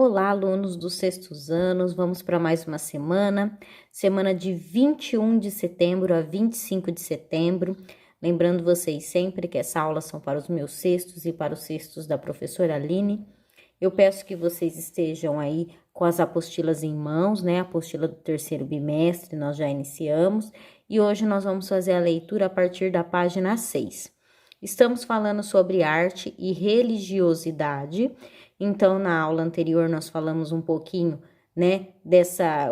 Olá, alunos dos sextos anos, vamos para mais uma semana de 21 de setembro a 25 de setembro. Lembrando vocês sempre que essa aula são para os meus sextos e para os sextos da professora Aline. Eu peço que vocês estejam aí com as apostilas em mãos, né? A apostila do terceiro bimestre, nós já iniciamos. E hoje nós vamos fazer a leitura a partir da página 6. Estamos falando sobre arte e religiosidade. Então, na aula anterior, nós falamos um pouquinho, né,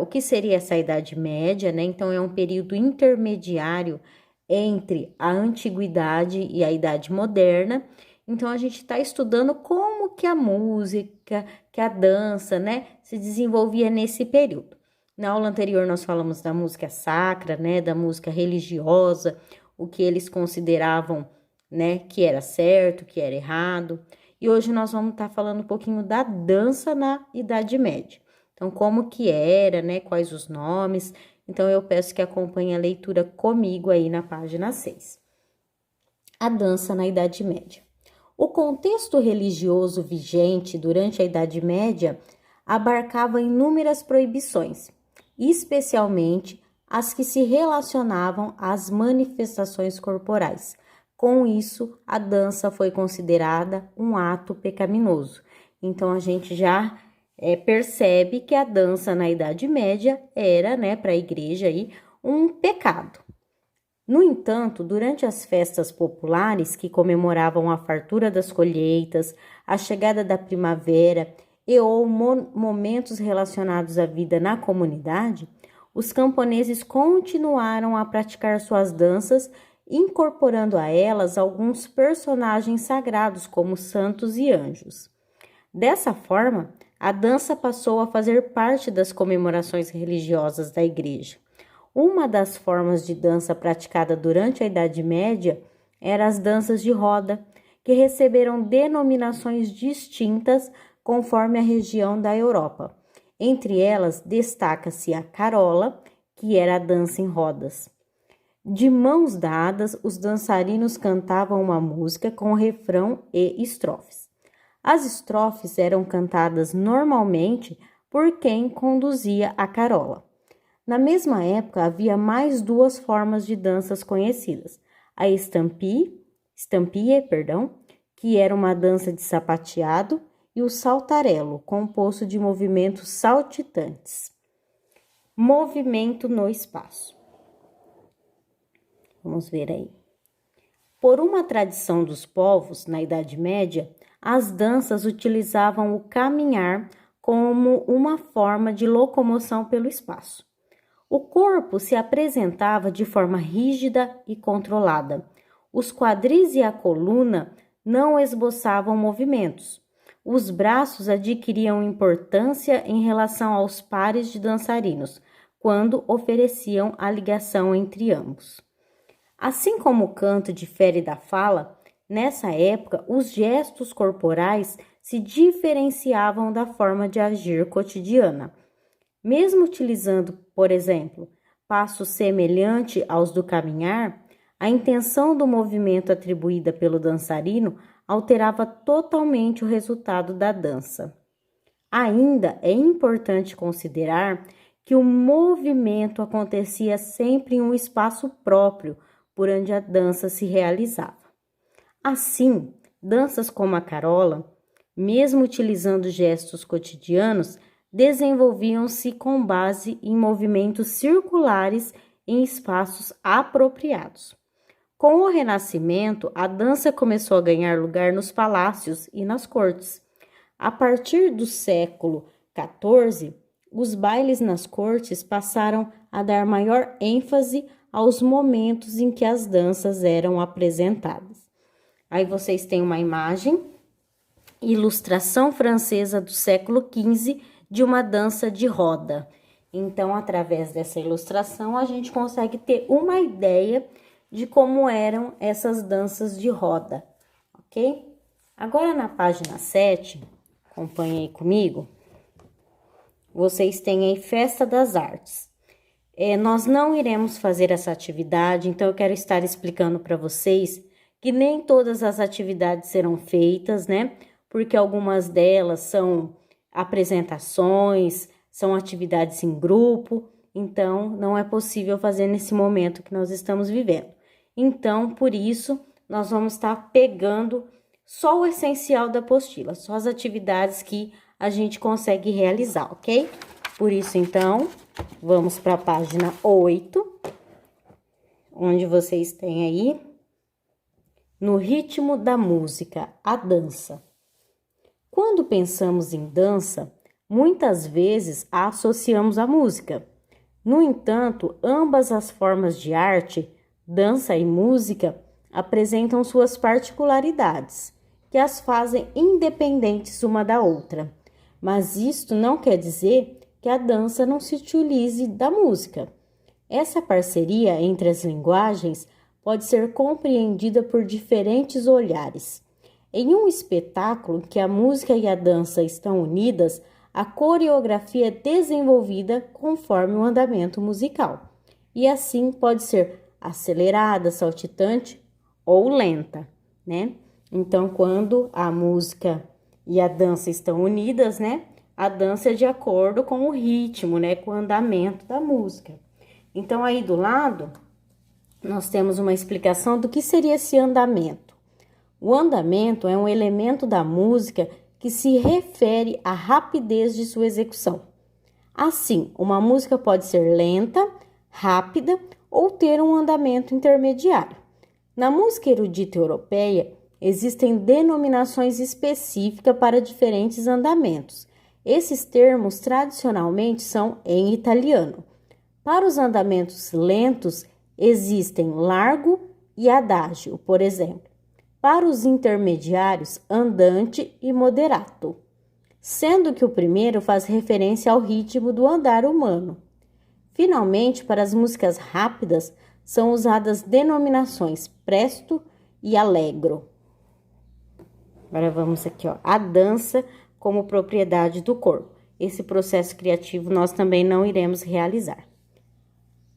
o que seria essa Idade Média, né? Então, é um período intermediário entre a Antiguidade e a Idade Moderna. Então, a gente está estudando como que a música, que a dança, né, se desenvolvia nesse período. Na aula anterior, nós falamos da música sacra, né, da música religiosa, o que eles consideravam, né, que era certo, que era errado. E hoje nós vamos estar falando um pouquinho da dança na Idade Média. Então, como que era, né, quais os nomes. Então, eu peço que acompanhe a leitura comigo aí na página 6. A dança na Idade Média. O contexto religioso vigente durante a Idade Média abarcava inúmeras proibições, especialmente as que se relacionavam às manifestações corporais. Com isso, a dança foi considerada um ato pecaminoso. Então, a gente já percebe que a dança na Idade Média era, né, para a igreja aí, um pecado. No entanto, durante as festas populares que comemoravam a fartura das colheitas, a chegada da primavera e ou momentos relacionados à vida na comunidade, os camponeses continuaram a praticar suas danças, incorporando a elas alguns personagens sagrados como santos e anjos. Dessa forma, a dança passou a fazer parte das comemorações religiosas da igreja. Uma das formas de dança praticada durante a Idade Média eram as danças de roda, que receberam denominações distintas conforme a região da Europa. Entre elas, destaca-se a carola, que era a dança em rodas. De mãos dadas, os dançarinos cantavam uma música com refrão e estrofes. As estrofes eram cantadas normalmente por quem conduzia a carola. Na mesma época, havia mais duas formas de danças conhecidas. A estampie, que era uma dança de sapateado, e o saltarello, composto de movimentos saltitantes. Movimento no espaço. Vamos ver aí. Por uma tradição dos povos, na Idade Média, as danças utilizavam o caminhar como uma forma de locomoção pelo espaço. O corpo se apresentava de forma rígida e controlada. Os quadris e a coluna não esboçavam movimentos. Os braços adquiriam importância em relação aos pares de dançarinos, quando ofereciam a ligação entre ambos. Assim como o canto difere da fala, nessa época os gestos corporais se diferenciavam da forma de agir cotidiana. Mesmo utilizando, por exemplo, passos semelhantes aos do caminhar, a intenção do movimento atribuída pelo dançarino alterava totalmente o resultado da dança. Ainda é importante considerar que o movimento acontecia sempre em um espaço próprio, por onde a dança se realizava. Assim, danças como a carola, mesmo utilizando gestos cotidianos, desenvolviam-se com base em movimentos circulares em espaços apropriados. Com o Renascimento, a dança começou a ganhar lugar nos palácios e nas cortes. A partir do século XIV, os bailes nas cortes passaram a dar maior ênfase aos momentos em que as danças eram apresentadas. Aí vocês têm uma imagem, ilustração francesa do século XV de uma dança de roda. Então, através dessa ilustração, a gente consegue ter uma ideia de como eram essas danças de roda, ok? Agora, na página 7, acompanhe aí comigo, vocês têm aí Festa das Artes. Nós não iremos fazer essa atividade, então eu quero estar explicando para vocês que nem todas as atividades serão feitas, né? Porque algumas delas são apresentações, são atividades em grupo, então não é possível fazer nesse momento que nós estamos vivendo. Então, por isso, nós vamos estar pegando só o essencial da apostila, só as atividades que a gente consegue realizar, ok? Por isso, então, vamos para a página 8, onde vocês têm aí, no ritmo da música, a dança. Quando pensamos em dança, muitas vezes a associamos à música. No entanto, ambas as formas de arte, dança e música, apresentam suas particularidades, que as fazem independentes uma da outra. Mas isto não quer dizer que a dança não se utilize da música. Essa parceria entre as linguagens pode ser compreendida por diferentes olhares. Em um espetáculo que a música e a dança estão unidas, a coreografia é desenvolvida conforme o andamento musical, e assim pode ser acelerada, saltitante ou lenta, né? Então, quando a música e a dança estão unidas, né? A dança é de acordo com o ritmo, né? Com o andamento da música. Então, aí do lado, nós temos uma explicação do que seria esse andamento. O andamento é um elemento da música que se refere à rapidez de sua execução. Assim, uma música pode ser lenta, rápida ou ter um andamento intermediário. Na música erudita europeia, existem denominações específicas para diferentes andamentos. Esses termos tradicionalmente são em italiano. Para os andamentos lentos, existem largo e adágio, por exemplo. Para os intermediários, andante e moderato, sendo que o primeiro faz referência ao ritmo do andar humano. Finalmente, para as músicas rápidas, são usadas denominações presto e allegro. Agora vamos aqui, ó, a dança como propriedade do corpo. Esse processo criativo nós também não iremos realizar.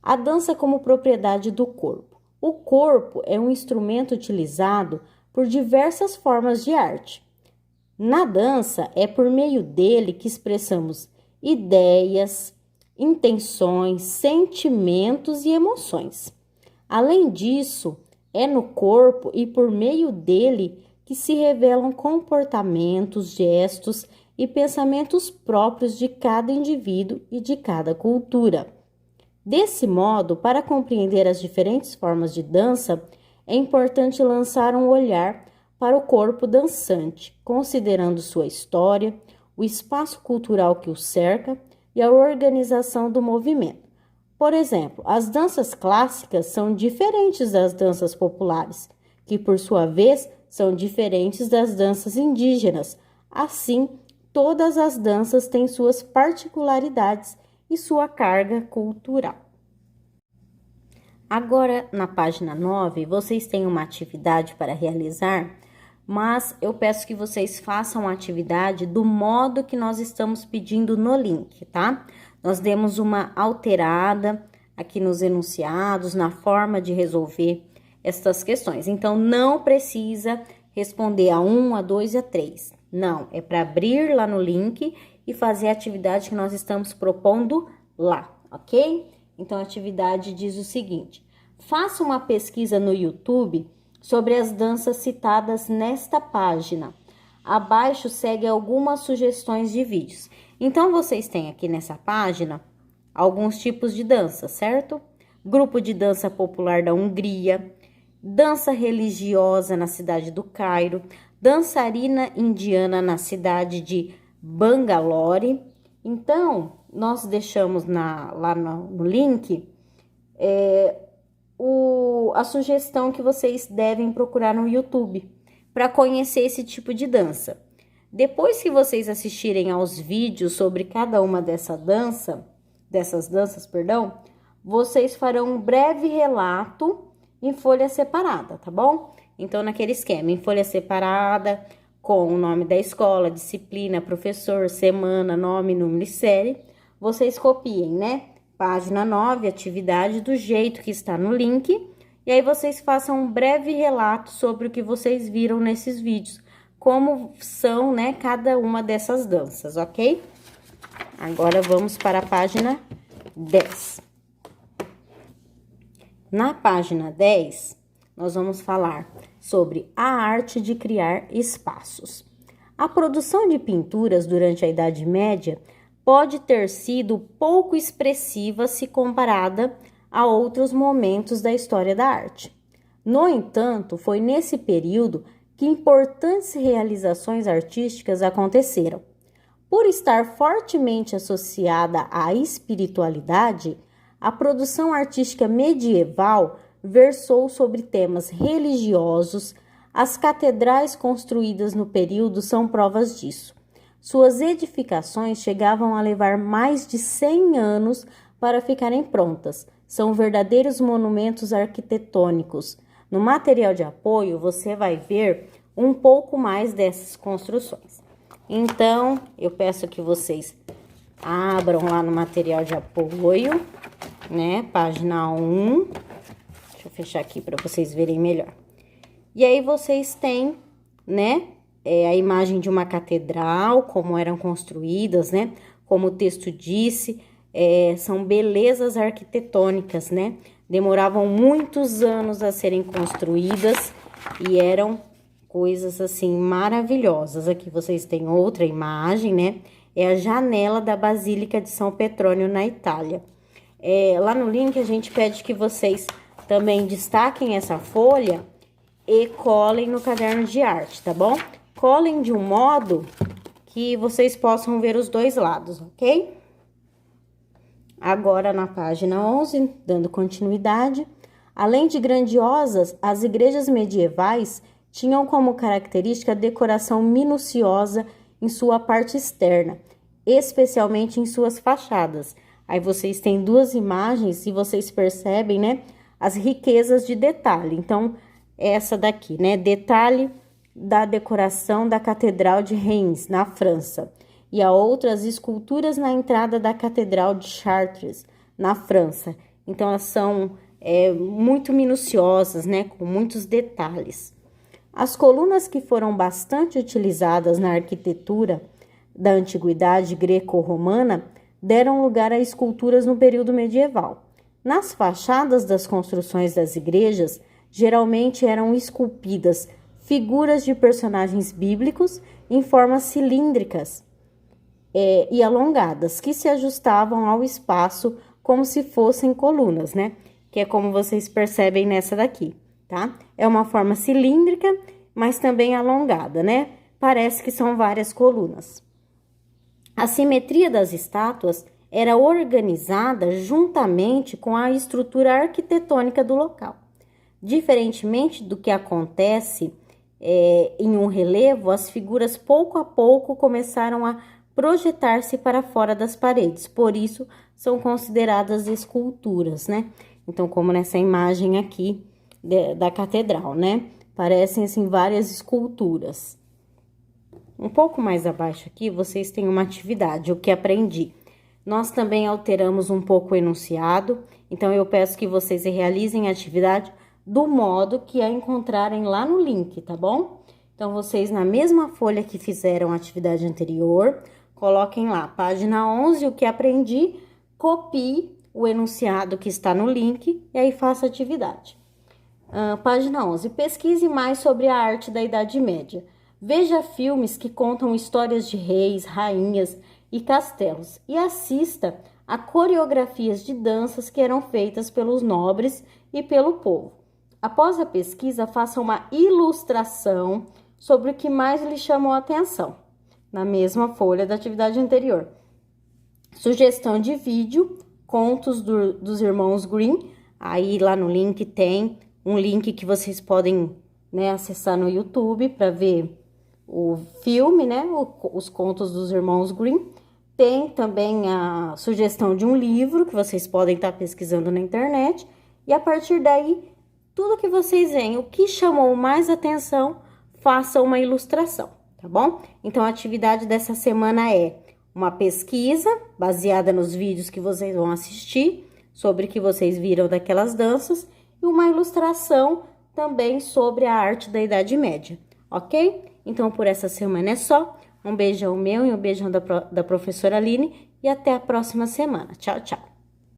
A dança como propriedade do corpo. O corpo é um instrumento utilizado por diversas formas de arte. Na dança, é por meio dele que expressamos ideias, intenções, sentimentos e emoções. Além disso, é no corpo e por meio dele que se revelam comportamentos, gestos e pensamentos próprios de cada indivíduo e de cada cultura. Desse modo, para compreender as diferentes formas de dança, é importante lançar um olhar para o corpo dançante, considerando sua história, o espaço cultural que o cerca e a organização do movimento. Por exemplo, as danças clássicas são diferentes das danças populares, que por sua vez são diferentes das danças indígenas. Assim, todas as danças têm suas particularidades e sua carga cultural. Agora, na página 9, vocês têm uma atividade para realizar, mas eu peço que vocês façam a atividade do modo que nós estamos pedindo no link, tá? Nós demos uma alterada aqui nos enunciados, na forma de resolver estas questões. Então, não precisa responder a 1, a 2 e a 3. Não, é para abrir lá no link e fazer a atividade que nós estamos propondo lá, ok? Então, a atividade diz o seguinte: faça uma pesquisa no YouTube sobre as danças citadas nesta página. Abaixo segue algumas sugestões de vídeos. Então, vocês têm aqui nessa página alguns tipos de dança, certo? Grupo de dança popular da Hungria, dança religiosa na cidade do Cairo, dançarina indiana na cidade de Bangalore. Então, nós deixamos lá no link a sugestão que vocês devem procurar no YouTube para conhecer esse tipo de dança. Depois que vocês assistirem aos vídeos sobre cada uma dessas danças, vocês farão um breve relato em folha separada, tá bom? Então, naquele esquema, em folha separada, com o nome da escola, disciplina, professor, semana, nome, número e série, vocês copiem, né? Página 9, atividade do jeito que está no link, e aí vocês façam um breve relato sobre o que vocês viram nesses vídeos, como são, né, cada uma dessas danças, ok? Agora vamos para a página 10. Na página 10, nós vamos falar sobre a arte de criar espaços. A produção de pinturas durante a Idade Média pode ter sido pouco expressiva se comparada a outros momentos da história da arte. No entanto, foi nesse período que importantes realizações artísticas aconteceram. Por estar fortemente associada à espiritualidade, a produção artística medieval versou sobre temas religiosos. As catedrais construídas no período são provas disso. Suas edificações chegavam a levar mais de 100 anos para ficarem prontas. São verdadeiros monumentos arquitetônicos. No material de apoio, você vai ver um pouco mais dessas construções. Então, eu peço que vocês abram lá no material de apoio, né? Página 1. Deixa eu fechar aqui para vocês verem melhor. E aí, vocês têm, né? A imagem de uma catedral, como eram construídas, né? Como o texto disse, são belezas arquitetônicas, né? Demoravam muitos anos a serem construídas e eram coisas assim maravilhosas. Aqui vocês têm outra imagem, né? É a janela da Basílica de São Petrônio na Itália. Lá no link a gente pede que vocês também destaquem essa folha e colhem no caderno de arte, tá bom? Colhem de um modo que vocês possam ver os dois lados, ok? Agora na página 11, dando continuidade, além de grandiosas, as igrejas medievais tinham como característica a decoração minuciosa em sua parte externa, especialmente em suas fachadas. Aí vocês têm duas imagens e vocês percebem, né, as riquezas de detalhe. Então, essa daqui, né, detalhe da decoração da Catedral de Reims, na França. E a outra, as esculturas na entrada da Catedral de Chartres, na França. Então, elas são muito minuciosas, né, com muitos detalhes. As colunas que foram bastante utilizadas na arquitetura da antiguidade greco-romana deram lugar a esculturas no período medieval. Nas fachadas das construções das igrejas, geralmente eram esculpidas figuras de personagens bíblicos em formas cilíndricas e alongadas, que se ajustavam ao espaço como se fossem colunas, né? Que é como vocês percebem nessa daqui, tá? É uma forma cilíndrica, mas também alongada, né? Parece que são várias colunas. A simetria das estátuas era organizada juntamente com a estrutura arquitetônica do local. Diferentemente do que acontece em um relevo, as figuras pouco a pouco começaram a projetar-se para fora das paredes, por isso são consideradas esculturas, né? Então, como nessa imagem aqui da catedral, né? Parecem, assim, várias esculturas. Um pouco mais abaixo aqui, vocês têm uma atividade, o que aprendi. Nós também alteramos um pouco o enunciado, então eu peço que vocês realizem a atividade do modo que a encontrarem lá no link, tá bom? Então, vocês, na mesma folha que fizeram a atividade anterior, coloquem lá, página 11, o que aprendi, copie o enunciado que está no link e aí faça a atividade. Página 11, pesquise mais sobre a arte da Idade Média. Veja filmes que contam histórias de reis, rainhas e castelos e assista a coreografias de danças que eram feitas pelos nobres e pelo povo. Após a pesquisa, faça uma ilustração sobre o que mais lhe chamou a atenção, na mesma folha da atividade anterior. Sugestão de vídeo, contos dos irmãos Grimm. Aí lá no link tem um link que vocês podem, né, acessar no YouTube para ver o filme, né, os contos dos irmãos Grimm. Tem também a sugestão de um livro que vocês podem estar pesquisando na internet. E a partir daí, tudo que vocês veem, o que chamou mais atenção, faça uma ilustração, tá bom? Então, a atividade dessa semana é uma pesquisa baseada nos vídeos que vocês vão assistir, sobre o que vocês viram daquelas danças, e uma ilustração também sobre a arte da Idade Média, ok? Então, por essa semana é só. Um beijão meu e um beijão da professora Aline e até a próxima semana. Tchau, tchau.